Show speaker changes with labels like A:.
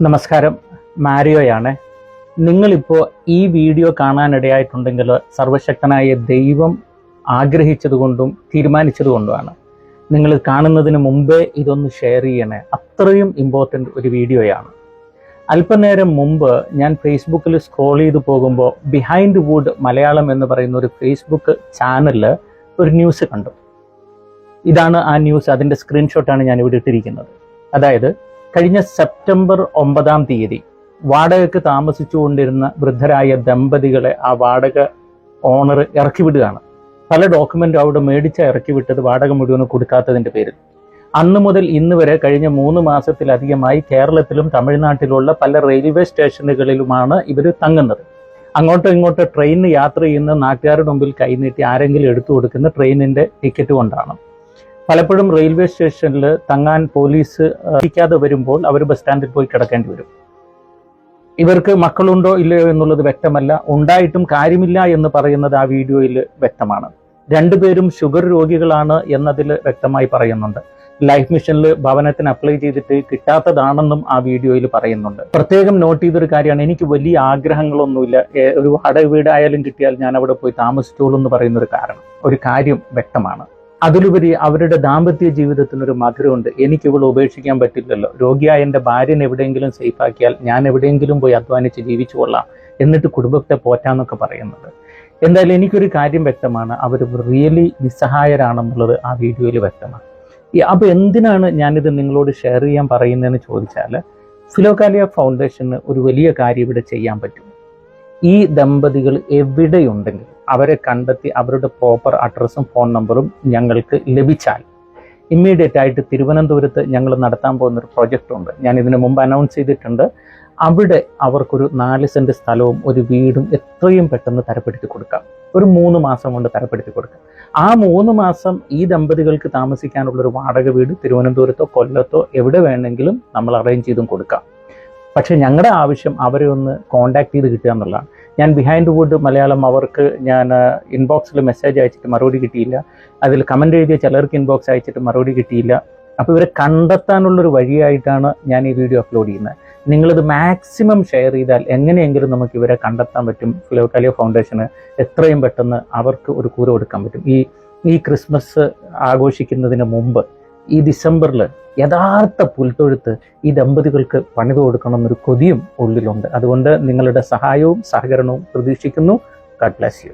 A: നമസ്കാരം, മാരിയോയാണ്. നിങ്ങളിപ്പോൾ ഈ വീഡിയോ കാണാനിടയായിട്ടുണ്ടെങ്കിൽ സർവശക്തനായ ദൈവം ആഗ്രഹിച്ചതുകൊണ്ടും തീരുമാനിച്ചതുകൊണ്ടുമാണ്. നിങ്ങൾ കാണുന്നതിന് മുമ്പേ ഇതൊന്ന് ഷെയർ ചെയ്യണേ. അത്രയും ഇമ്പോർട്ടൻ്റ് ഒരു വീഡിയോയാണ്. അല്പനേരം മുമ്പ് ഞാൻ ഫേസ്ബുക്കിൽ സ്ക്രോൾ ചെയ്ത് പോകുമ്പോൾ ബിഹൈൻഡ് വുഡ് മലയാളം എന്ന് പറയുന്ന ഒരു ഫേസ്ബുക്ക് ചാനലിൽ ഒരു ന്യൂസ് കണ്ടു. ഇതാണ് ആ ന്യൂസ്. അതിൻ്റെ സ്ക്രീൻഷോട്ടാണ് ഞാൻ ഇവിടെ ഇട്ടിരിക്കുന്നത്. അതായത് കഴിഞ്ഞ സെപ്റ്റംബർ 9 വാടകയ്ക്ക് താമസിച്ചുകൊണ്ടിരുന്ന വൃദ്ധരായ ദമ്പതികളെ ആ വാടക ഓണർ ഇറക്കി വിടുകയാണ്. പല ഡോക്യുമെന്റും അവിടെ മേടിച്ച ഇറക്കി വിട്ടത് വാടക മുഴുവൻ കൊടുക്കാത്തതിൻ്റെ പേരിൽ. അന്ന് മുതൽ ഇന്ന് വരെ കഴിഞ്ഞ 3 മാസത്തിലധികമായി കേരളത്തിലും തമിഴ്നാട്ടിലുള്ള പല റെയിൽവേ സ്റ്റേഷനുകളിലുമാണ് ഇവർ തങ്ങുന്നത്. അങ്ങോട്ടും ഇങ്ങോട്ടും ട്രെയിനിന് യാത്ര ചെയ്യുന്ന നാട്ടുകാരുടെ മുമ്പിൽ കൈനീട്ടി ആരെങ്കിലും എടുത്തു കൊടുക്കുന്ന ട്രെയിനിൻ്റെ ടിക്കറ്റ് കൊണ്ടാണ്. പലപ്പോഴും റെയിൽവേ സ്റ്റേഷനിൽ തങ്ങാൻ പോലീസ് ഇരിക്കാതെ വരുമ്പോൾ അവർ ബസ് സ്റ്റാൻഡിൽ പോയി കിടക്കേണ്ടി വരും. ഇവർക്ക് മക്കളുണ്ടോ ഇല്ലയോ എന്നുള്ളത് വ്യക്തമല്ല. ഉണ്ടായിട്ടും കാര്യമില്ല എന്ന് പറയുന്നത് ആ വീഡിയോയിൽ വ്യക്തമാണ്. രണ്ടുപേരും ഷുഗർ രോഗികളാണ് എന്നതിൽ വ്യക്തമായി പറയുന്നുണ്ട്. ലൈഫ് മിഷനിൽ ഭവനത്തിന് അപ്ലൈ ചെയ്തിട്ട് കിട്ടാത്തതാണെന്നും ആ വീഡിയോയിൽ പറയുന്നുണ്ട്. പ്രത്യേകം നോട്ട് ചെയ്തൊരു കാര്യമാണ്, എനിക്ക് വലിയ ആഗ്രഹങ്ങളൊന്നുമില്ല, ഒരു വാടക വീടായാലും കിട്ടിയാൽ ഞാൻ അവിടെ പോയി താമസിച്ചോളൂ എന്ന് പറയുന്നൊരു കാര്യം വ്യക്തമാണ്. അതിലുപരി അവരുടെ ദാമ്പത്യ ജീവിതത്തിനൊരു മധുരമുണ്ട്. എനിക്ക് ഇവിടെ ഉപേക്ഷിക്കാൻ പറ്റില്ലല്ലോ. രോഗിയായ എൻ്റെ ഭാര്യനെ എവിടെയെങ്കിലും സേഫാക്കിയാൽ ഞാൻ എവിടെയെങ്കിലും പോയി അധ്വാനിച്ച് ജീവിച്ചു കൊള്ളാം, എന്നിട്ട് കുടുംബത്തെ പോറ്റാന്നൊക്കെ പറയുന്നത്. എന്തായാലും എനിക്കൊരു കാര്യം വ്യക്തമാണ്, അവർ റിയലി നിസ്സഹായരാണെന്നുള്ളത് ആ വീഡിയോയിൽ വ്യക്തമാണ്. അപ്പോൾ എന്തിനാണ് ഞാനിത് നിങ്ങളോട് ഷെയർ ചെയ്യാൻ പറയുന്നതെന്ന് ചോദിച്ചാൽ, ഫിലോകാലിയ ഫൗണ്ടേഷന് ഒരു വലിയ കാര്യം ഇവിടെ ചെയ്യാൻ പറ്റും. ഈ ദമ്പതികൾ എവിടെയുണ്ടെങ്കിൽ അവരെ കണ്ടെത്തി അവരുടെ പ്രോപ്പർ അഡ്രസ്സും ഫോൺ നമ്പറും ഞങ്ങൾക്ക് ലഭിച്ചാൽ ഇമ്മീഡിയറ്റ് ആയിട്ട് തിരുവനന്തപുരത്ത് ഞങ്ങൾ നടത്താൻ പോകുന്നൊരു പ്രൊജക്റ്റ് ഉണ്ട്. ഞാൻ ഇതിനു മുമ്പ് അനൗൺസ് ചെയ്തിട്ടുണ്ട്. അവിടെ അവർക്കൊരു 4 സെൻറ്റ് സ്ഥലവും ഒരു വീടും എത്രയും പെട്ടെന്ന് തരപ്പെടുത്തി കൊടുക്കാം. ഒരു 3 മാസം കൊണ്ട് തരപ്പെടുത്തി കൊടുക്കാം. ആ 3 മാസം ഈ ദമ്പതികൾക്ക് താമസിക്കാനുള്ളൊരു വാടക വീട് തിരുവനന്തപുരത്തോ കൊല്ലത്തോ എവിടെ വേണമെങ്കിലും നമ്മൾ അറേഞ്ച് ചെയ്തും കൊടുക്കാം. പക്ഷേ ഞങ്ങളുടെ ആവശ്യം അവരെ ഒന്ന് കോൺടാക്ട് ചെയ്ത് കിട്ടുക എന്നുള്ളതാണ്. ഞാൻ ബിഹൈൻഡ് വുഡ് മലയാളം അവർക്ക് ഞാൻ ഇൻബോക്സിൽ മെസ്സേജ് അയച്ചിട്ട് മറുപടി കിട്ടിയില്ല. അതിൽ കമൻ്റ് എഴുതിയ ചിലർക്ക് ഇൻബോക്സ് അയച്ചിട്ട് മറുപടി കിട്ടിയില്ല. അപ്പോൾ ഇവരെ കണ്ടെത്താനുള്ളൊരു വഴിയായിട്ടാണ് ഞാൻ ഈ വീഡിയോ അപ്ലോഡ് ചെയ്യുന്നത്. നിങ്ങളിത് മാക്സിമം ഷെയർ ചെയ്താൽ എങ്ങനെയെങ്കിലും നമുക്ക് ഇവരെ കണ്ടെത്താൻ പറ്റും. ഫിലോകാലിയ ഫൗണ്ടേഷന് എത്രയും പെട്ടെന്ന് അവർക്ക് ഒരു കൂര കൊടുക്കാൻ പറ്റും. ഈ ക്രിസ്മസ് ആഘോഷിക്കുന്നതിന് മുമ്പ് ഈ ഡിസംബറിൽ യഥാർത്ഥ പുൽത്തൊഴുത്ത് ഈ ദമ്പതികൾക്ക് പണിത് കൊടുക്കണമെന്നൊരു കൊതിയും ഉള്ളിലുണ്ട്. അതുകൊണ്ട് നിങ്ങളുടെ സഹായവും സഹകരണവും പ്രതീക്ഷിക്കുന്നു. God bless you.